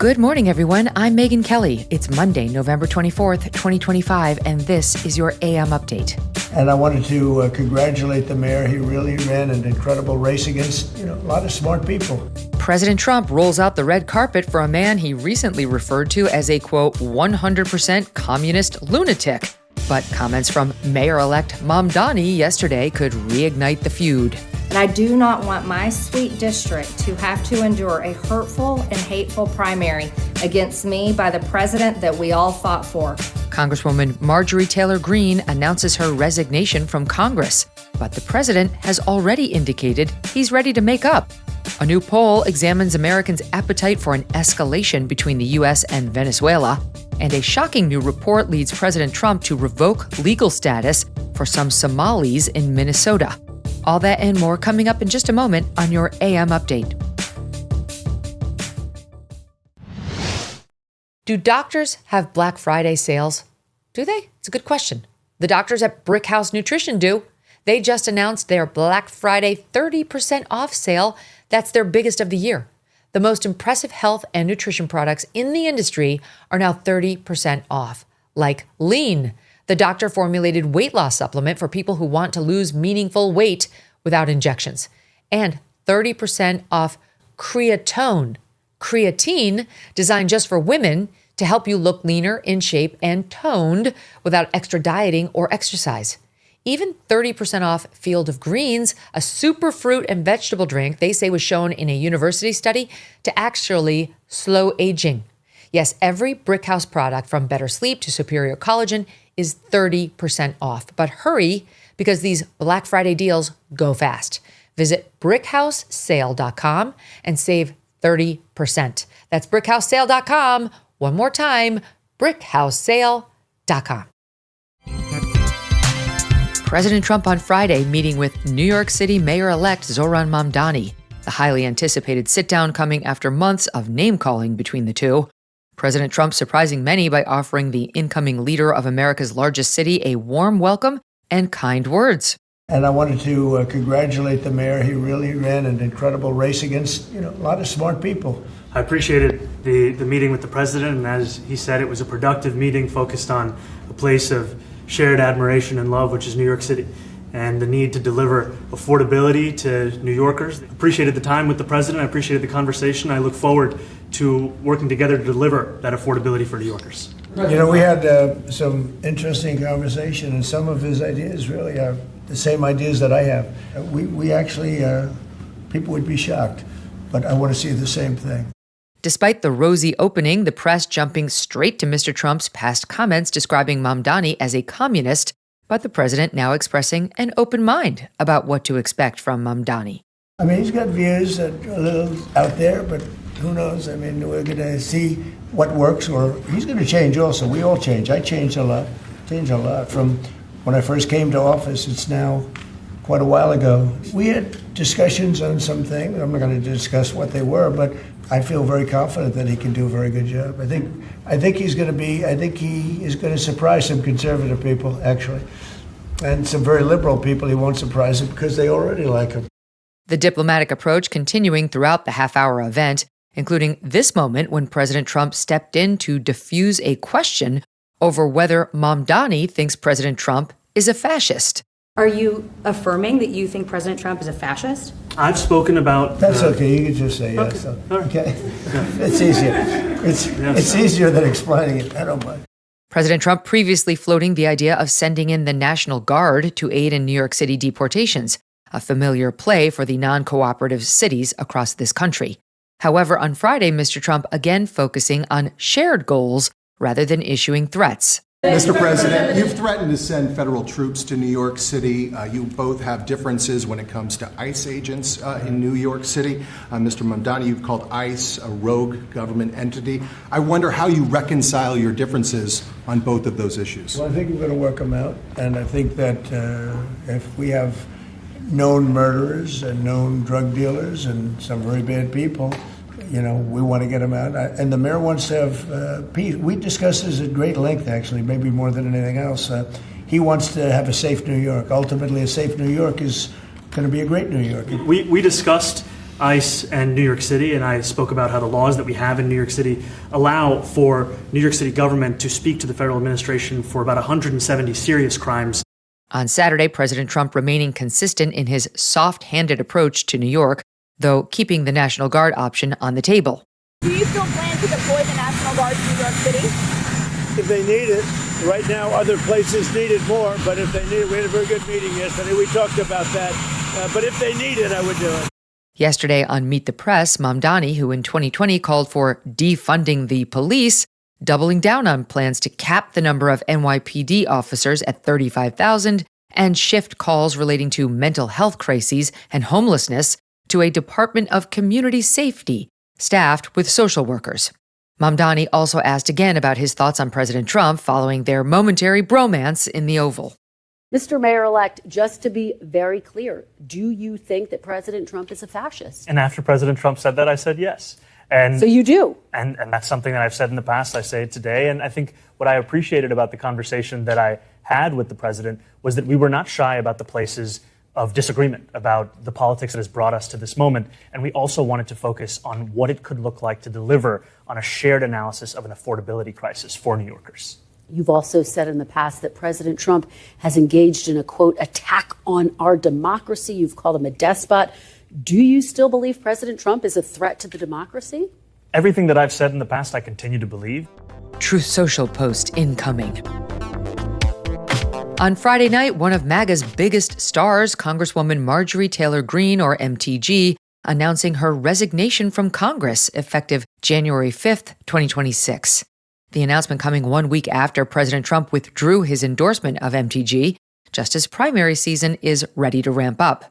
Good morning, everyone. I'm Megyn Kelly. It's Monday, November 24th, 2025, and this is your AM Update. And I wanted to congratulate the mayor. He really ran an incredible race against, a lot of smart people. President Trump rolls out the red carpet for a man he recently referred to as a, quote, 100% communist lunatic. But comments from Mayor-elect Mamdani yesterday could reignite the feud. And I do not want my sweet district to have to endure a hurtful and hateful primary against me by the president that we all fought for. Congresswoman Marjorie Taylor Greene announces her resignation from Congress, but the president has already indicated he's ready to make up. A new poll examines Americans' appetite for an escalation between the U.S. and Venezuela, and a shocking new report leads President Trump to revoke legal status for some Somalis in Minnesota. All that and more coming up in just a moment on your AM Update. Do doctors have Black Friday sales? Do they? It's a good question. The doctors at Brick House Nutrition do. They just announced their Black Friday 30% off sale. That's their biggest of the year. The most impressive health and nutrition products in the industry are now 30% off, like Lean, the doctor-formulated weight loss supplement for people who want to lose meaningful weight without injections, and 30% off Creatone, creatine designed just for women to help you look leaner, in shape, and toned without extra dieting or exercise. Even 30% off Field of Greens, a super fruit and vegetable drink they say was shown in a university study to actually slow aging. Yes, every Brick House product from Better Sleep to Superior Collagen is 30% off. But hurry, because these Black Friday deals go fast. Visit brickhousesale.com and save 30%. That's brickhousesale.com. One more time, brickhousesale.com. President Trump on Friday meeting with New York City Mayor-elect Zohran Mamdani, the highly anticipated sit-down coming after months of name-calling between the two. President Trump surprising many by offering the incoming leader of America's largest city a warm welcome and kind words. And I wanted to congratulate the mayor. He really ran an incredible race against, a lot of smart people. I appreciated the meeting with the president, and as he said, it was a productive meeting focused on a place of shared admiration and love, which is New York City, and the need to deliver affordability to New Yorkers. Appreciated the time with the president. I appreciated the conversation. I look forward to working together to deliver that affordability for New Yorkers. We had some interesting conversation, and some of his ideas really are the same ideas that I have. We actually, people would be shocked, but I want to see the same thing. Despite the rosy opening, the press jumping straight to Mr. Trump's past comments describing Mamdani as a communist, but the president now expressing an open mind about what to expect from Mamdani. I mean, he's got views that are a little out there, but who knows? I mean, we're going to see what works, or he's going to change also. We all change. I changed a lot. From when I first came to office. It's now quite a while ago. We had discussions on some things. I'm not going to discuss what they were, but I feel very confident that he can do a very good job. I think he is going to surprise some conservative people, actually. And some very liberal people, he won't surprise them because they already like him. The diplomatic approach continuing throughout the half-hour event, including this moment when President Trump stepped in to defuse a question over whether Mamdani thinks President Trump is a fascist. Are you affirming that you think President Trump is a fascist? I've spoken about... That's okay. You can just say yes. Okay. It's easier. It's easier than explaining it. I don't mind. President Trump previously floating the idea of sending in the National Guard to aid in New York City deportations, a familiar play for the non-cooperative cities across this country. However, on Friday, Mr. Trump again focusing on shared goals rather than issuing threats. Mr. President, you've threatened to send federal troops to New York City. You both have differences when it comes to ICE agents in New York City. Mr. Mamdani, you've called ICE a rogue government entity. I wonder how you reconcile your differences on both of those issues. Well, I think we're going to work them out. And I think that if we have known murderers and known drug dealers and some very bad people, we want to get them out. And the mayor wants to have peace. We discussed this at great length, actually, maybe more than anything else. He wants to have a safe New York. Ultimately, a safe New York is going to be a great New York. We discussed ICE and New York City, and I spoke about how the laws that we have in New York City allow for New York City government to speak to the federal administration for about 170 serious crimes. On Saturday, President Trump remaining consistent in his soft-handed approach to New York, though keeping the National Guard option on the table. Do you still plan to deploy the National Guard to New York City? If they need it. Right now, other places need it more, but if they need it, we had a very good meeting yesterday. We talked about that. But if they need it, I would do it. Yesterday on Meet the Press, Mamdani, who in 2020 called for defunding the police, doubling down on plans to cap the number of NYPD officers at 35,000 and shift calls relating to mental health crises and homelessness to a Department of Community Safety, staffed with social workers. Mamdani also asked again about his thoughts on President Trump following their momentary bromance in the Oval. Mr. Mayor-elect, just to be very clear, do you think that President Trump is a fascist? And after President Trump said that, I said yes. And so you do? And that's something that I've said in the past. I say it today. And I think what I appreciated about the conversation that I had with the president was that we were not shy about the places of disagreement, about the politics that has brought us to this moment. And we also wanted to focus on what it could look like to deliver on a shared analysis of an affordability crisis for New Yorkers. You've also said in the past that President Trump has engaged in a, quote, attack on our democracy. You've called him a despot. Do you still believe President Trump is a threat to the democracy? Everything that I've said in the past, I continue to believe. Truth Social post incoming. On Friday night, one of MAGA's biggest stars, Congresswoman Marjorie Taylor Greene, or MTG, announcing her resignation from Congress effective January 5th, 2026. The announcement coming 1 week after President Trump withdrew his endorsement of MTG, just as primary season is ready to ramp up.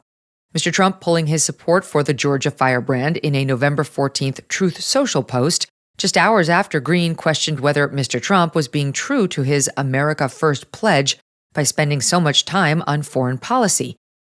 Mr. Trump pulling his support for the Georgia firebrand in a November 14th Truth Social post, just hours after Greene questioned whether Mr. Trump was being true to his America First pledge by spending so much time on foreign policy.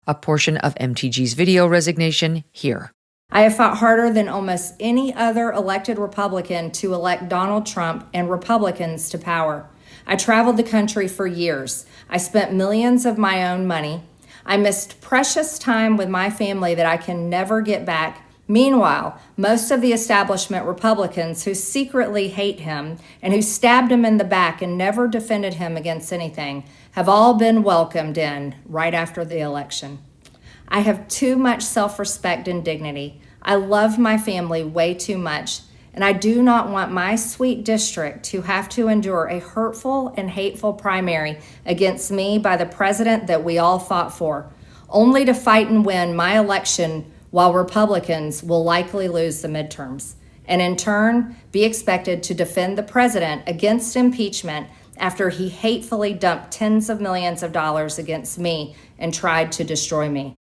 A portion of MTG's video resignation here. I have fought harder than almost any other elected Republican to elect Donald Trump and Republicans to power. I traveled the country for years. I spent millions of my own money. I missed precious time with my family that I can never get back. Meanwhile, most of the establishment Republicans who secretly hate him and who stabbed him in the back and never defended him against anything have all been welcomed in right after the election. I have too much self-respect and dignity. I love my family way too much, and I do not want my sweet district to have to endure a hurtful and hateful primary against me by the president that we all fought for, only to fight and win my election while Republicans will likely lose the midterms, and in turn be expected to defend the president against impeachment after he hatefully dumped tens of millions of dollars against me and tried to destroy me.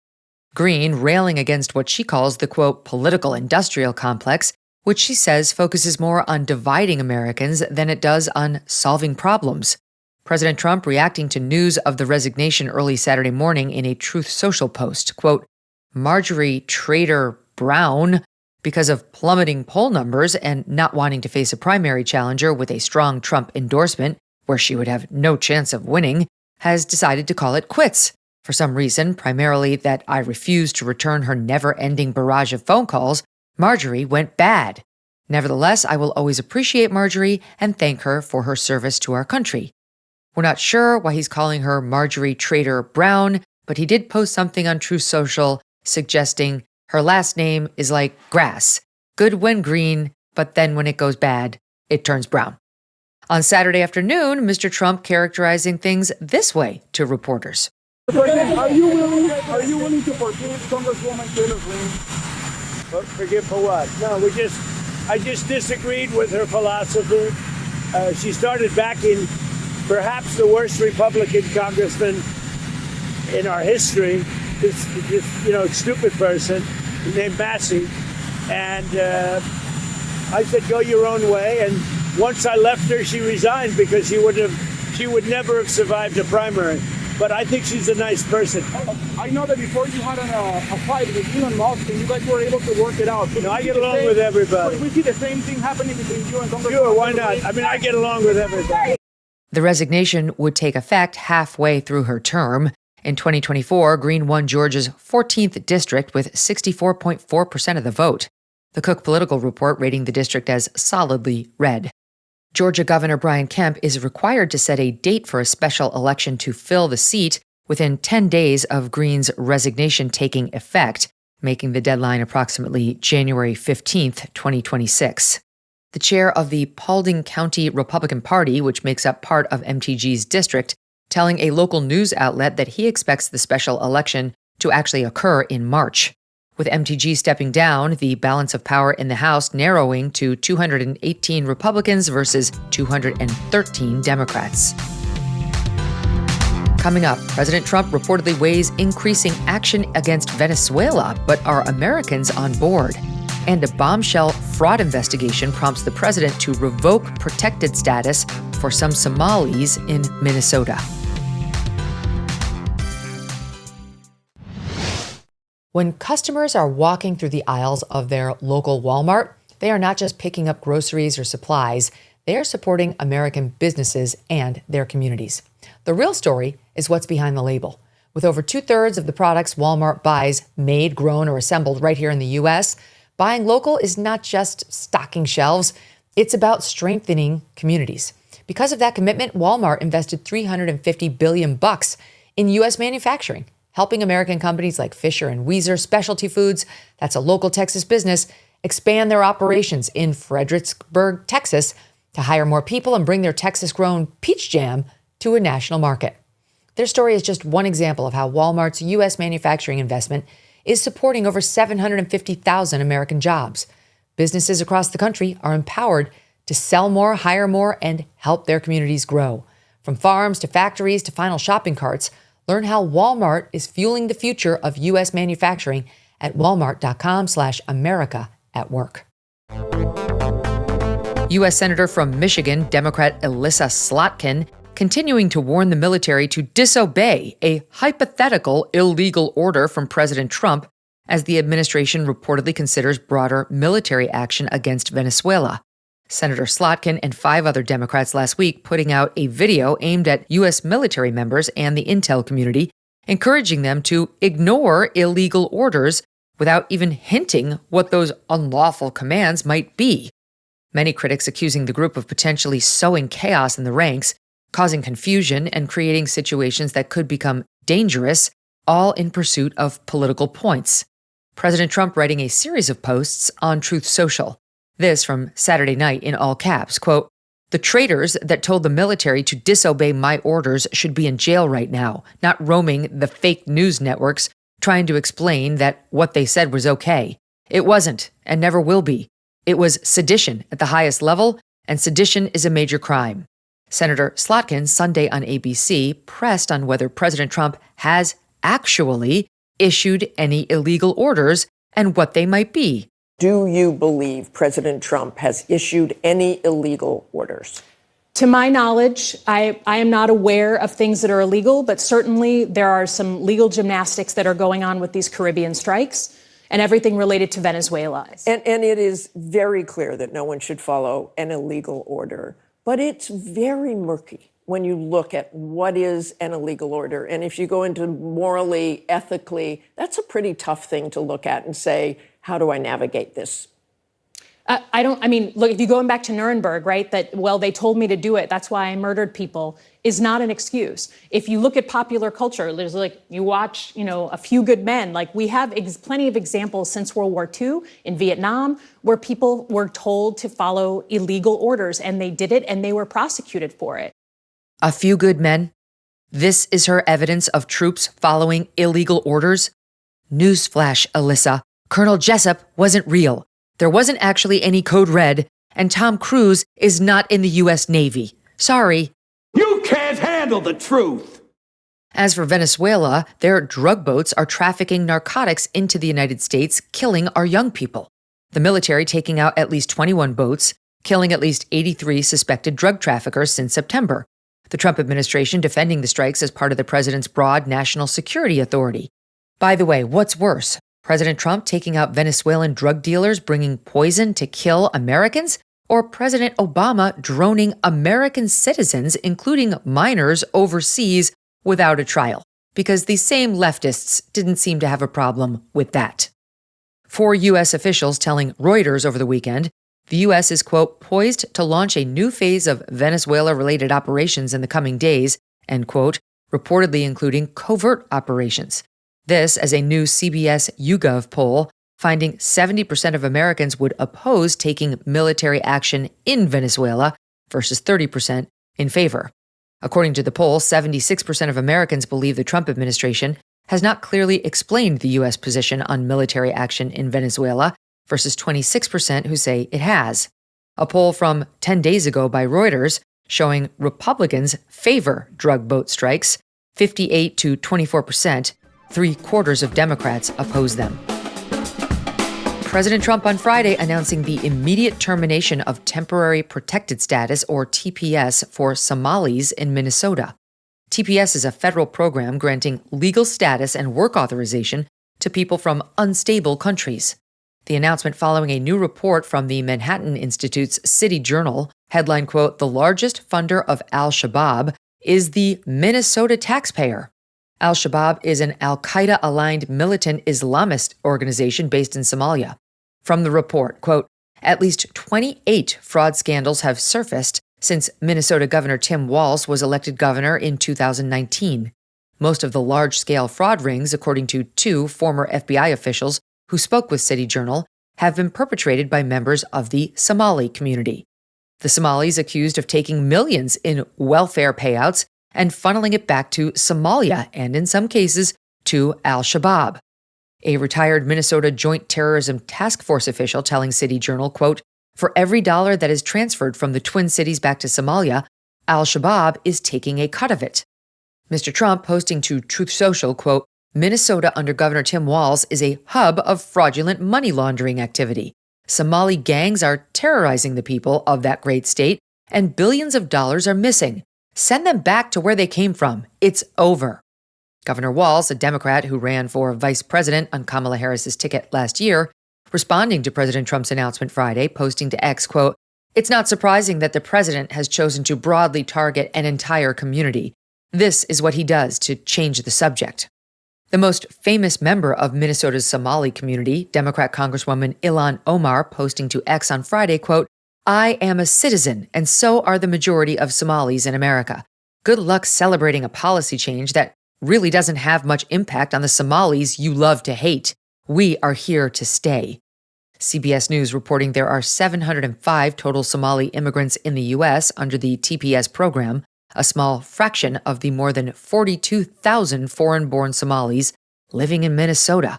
Greene railing against what she calls the, quote, political industrial complex, which she says focuses more on dividing Americans than it does on solving problems. President Trump reacting to news of the resignation early Saturday morning in a Truth Social post, quote, Marjorie Taylor Brown, because of plummeting poll numbers and not wanting to face a primary challenger with a strong Trump endorsement, where she would have no chance of winning, has decided to call it quits. For some reason, primarily that I refused to return her never-ending barrage of phone calls, Marjorie went bad. Nevertheless, I will always appreciate Marjorie and thank her for her service to our country. We're not sure why he's calling her Marjorie Taylor Brown, but he did post something on Truth Social suggesting her last name is like grass. Good when green, but then when it goes bad, it turns brown. On Saturday afternoon, Mr. Trump characterizing things this way to reporters. Are you willing to forgive Congresswoman Taylor Greene? Forgive for what? No, I just disagreed with her philosophy. She started backing perhaps the worst Republican congressman in our history, this stupid person named Massey. And I said, go your own way. And once I left her, she resigned because she would never have survived a primary. But I think she's a nice person. I know that before you had a fight with Elon Musk and you guys were able to work it out. No, I get along with everybody. We see the same thing happening between you and Congresswoman. Sure, why not? I mean, I get along with everybody. The resignation would take effect halfway through her term, In 2024, Greene won Georgia's 14th district with 64.4% of the vote. The Cook Political Report rating the district as solidly red. Georgia Governor Brian Kemp is required to set a date for a special election to fill the seat within 10 days of Greene's resignation taking effect, making the deadline approximately January 15th, 2026. The chair of the Paulding County Republican Party, which makes up part of MTG's district, telling a local news outlet that he expects the special election to actually occur in March. With MTG stepping down, the balance of power in the House narrowing to 218 Republicans versus 213 Democrats. Coming up, President Trump reportedly weighs increasing action against Venezuela, but are Americans on board? And a bombshell fraud investigation prompts the president to revoke protected status for some Somalis in Minnesota. When customers are walking through the aisles of their local Walmart, they are not just picking up groceries or supplies, they are supporting American businesses and their communities. The real story is what's behind the label. With over 2/3 of the products Walmart buys made, grown, or assembled right here in the U.S., buying local is not just stocking shelves, it's about strengthening communities. Because of that commitment, Walmart invested $350 billion in U.S. manufacturing, helping American companies like Fisher and Weezer Specialty Foods, that's a local Texas business, expand their operations in Fredericksburg, Texas, to hire more people and bring their Texas-grown peach jam to a national market. Their story is just one example of how Walmart's U.S. manufacturing investment is supporting over 750,000 American jobs. Businesses across the country are empowered to sell more, hire more, and help their communities grow. From farms to factories to final shopping carts, learn how Walmart is fueling the future of U.S. manufacturing at walmart.com/America at work. U.S. Senator from Michigan, Democrat Elissa Slotkin, continuing to warn the military to disobey a hypothetical illegal order from President Trump as the administration reportedly considers broader military action against Venezuela. Senator Slotkin and 5 other Democrats last week putting out a video aimed at U.S. military members and the intel community, encouraging them to ignore illegal orders without even hinting what those unlawful commands might be. Many critics accusing the group of potentially sowing chaos in the ranks, causing confusion and creating situations that could become dangerous, all in pursuit of political points. President Trump writing a series of posts on Truth Social. This from Saturday night in all caps, quote, "The traitors that told the military to disobey my orders should be in jail right now, not roaming the fake news networks trying to explain that what they said was okay. It wasn't and never will be. It was sedition at the highest level, and sedition is a major crime." Senator Slotkin, Sunday on ABC, pressed on whether President Trump has actually issued any illegal orders and what they might be. Do you believe President Trump has issued any illegal orders? To my knowledge, I am not aware of things that are illegal, but certainly there are some legal gymnastics that are going on with these Caribbean strikes and everything related to Venezuela. And it is very clear that no one should follow an illegal order, but it's very murky when you look at what is an illegal order. And if you go into morally, ethically, that's a pretty tough thing to look at and say, how do I navigate this? Look, if you're going back to Nuremberg, right, that, well, they told me to do it, that's why I murdered people, is not an excuse. If you look at popular culture, there's you watch, A Few Good Men, we have plenty of examples since World War II in Vietnam where people were told to follow illegal orders and they did it and they were prosecuted for it. A Few Good Men? This is her evidence of troops following illegal orders? Newsflash, Alyssa. Colonel Jessup wasn't real. There wasn't actually any Code Red, and Tom Cruise is not in the U.S. Navy. Sorry. You can't handle the truth. As for Venezuela, their drug boats are trafficking narcotics into the United States, killing our young people. The military taking out at least 21 boats, killing at least 83 suspected drug traffickers since September. The Trump administration defending the strikes as part of the president's broad national security authority. By the way, what's worse? President Trump taking out Venezuelan drug dealers bringing poison to kill Americans? Or President Obama droning American citizens, including minors, overseas without a trial? because these same leftists didn't seem to have a problem with that. 4 U.S. officials telling Reuters over the weekend the U.S. is, quote, poised to launch a new phase of Venezuela-related operations in the coming days, end quote, reportedly including covert operations. This as a new CBS YouGov poll finding 70% of Americans would oppose taking military action in Venezuela versus 30% in favor. According to the poll, 76% of Americans believe the Trump administration has not clearly explained the U.S. position on military action in Venezuela versus 26% who say it has. A poll from 10 days ago by Reuters showing Republicans favor drug boat strikes, 58 to 24%, 3/4 of Democrats oppose them. President Trump on Friday announcing the immediate termination of temporary protected status, or TPS, for Somalis in Minnesota. TPS is a federal program granting legal status and work authorization to people from unstable countries. The announcement following a new report from the Manhattan Institute's City Journal, headline, quote, the largest funder of al-Shabaab is the Minnesota taxpayer. Al-Shabaab is an al-Qaeda-aligned militant Islamist organization based in Somalia. From the report, quote, at least 28 fraud scandals have surfaced since Minnesota Governor Tim Walz was elected governor in 2019. Most of the large-scale fraud rings, according to 2 former FBI officials who spoke with City Journal, have been perpetrated by members of the Somali community. The Somalis accused of taking millions in welfare payouts and funneling it back to Somalia and, in some cases, to al-Shabaab. A retired Minnesota Joint Terrorism Task Force official telling City Journal, quote, for every dollar that is transferred from the Twin Cities back to Somalia, al-Shabaab is taking a cut of it. Mr. Trump posting to Truth Social, quote, Minnesota under Governor Tim Walz is a hub of fraudulent money laundering activity. Somali gangs are terrorizing the people of that great state, and billions of dollars are missing. Send them back to where they came from. It's over. Governor Walz, a Democrat who ran for vice president on Kamala Harris's ticket last year, responding to President Trump's announcement Friday, posting to X, quote, it's not surprising that the president has chosen to broadly target an entire community. This is what he does to change the subject. The most famous member of Minnesota's Somali community, Democrat Congresswoman Ilhan Omar, posting to X on Friday, quote, I am a citizen, and so are the majority of Somalis in America. Good luck celebrating a policy change that really doesn't have much impact on the Somalis you love to hate. We are here to stay. CBS News reporting there are 705 total Somali immigrants in the U.S. under the TPS program, a small fraction of the more than 42,000 foreign-born Somalis living in Minnesota.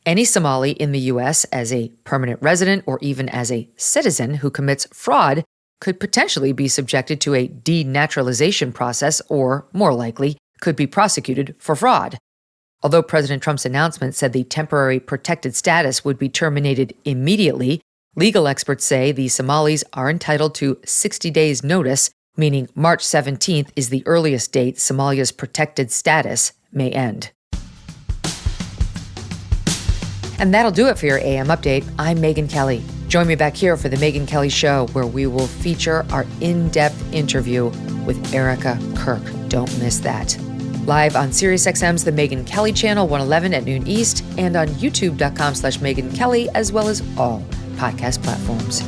Any Somali in the U.S. as a permanent resident or even as a citizen who commits fraud could potentially be subjected to a denaturalization process or, more likely, could be prosecuted for fraud. Although President Trump's announcement said the temporary protected status would be terminated immediately, legal experts say the Somalis are entitled to 60 days' notice, meaning March 17th is the earliest date Somalia's protected status may end. And that'll do it for your AM update. I'm Megyn Kelly. Join me back here for the Megyn Kelly Show, where we will feature our in-depth interview with Erica Kirk. Don't miss that. Live on SiriusXM's The Megyn Kelly Channel, 111 at noon East, and on youtube.com/Megyn Kelly, as well as all podcast platforms.